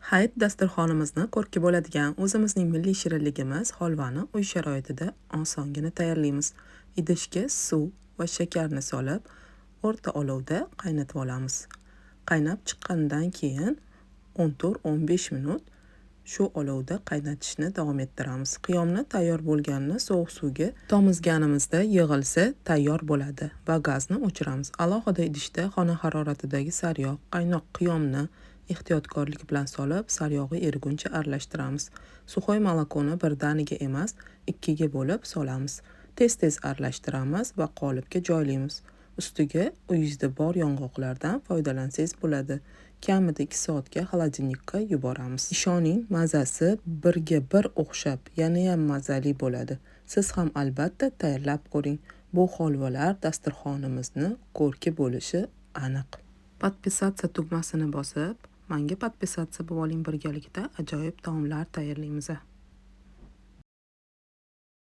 Hayit dasturxonimizni ko'rki bo'ladigan o'zimizning milliy shirinligimiz holvani uy sharoitida osongina tayyorlaymiz. Idishga suv va shakarni solib, o'rta olovda qaynatib olamiz. Qaynab chiqqanidan keyin 14-15 minut shu olovda qaynatishni davom ettiramiz. Qiyomni tayyor bo'lganini sovuq suvga tomizganimizda yig'ilsa tayyor bo'ladi va gazni o'chiramiz. Alohida idishda xona haroratidagi sariyog', qaynoq qiyomni ehtiyotkorlik bilan solib, saryog'i eriguncha aralashtiramiz. Suxoy molokoni birdaniga emas, ikkiga bo'lib solamiz. Tez-tez aralashtiramiz va qolipga joylaymiz. Ustiga uyingizda bor yong'oqlardan foydalansangiz bo'ladi. Kamida 2 soatga xolodilnikka yuboramiz. Ishoning, mazasi birga bir o'xshab, yana ham mazali bo'ladi. Siz ham albatta tayyorlab ko'ring. Bu holvalar dasturxonimizni ko'rki bo'lishi aniq. Podpisatsiya tugmasini bosib, menga podpisatsiya bo'lib oling birgalikda ajoyib taomlar tayyorlaymiz.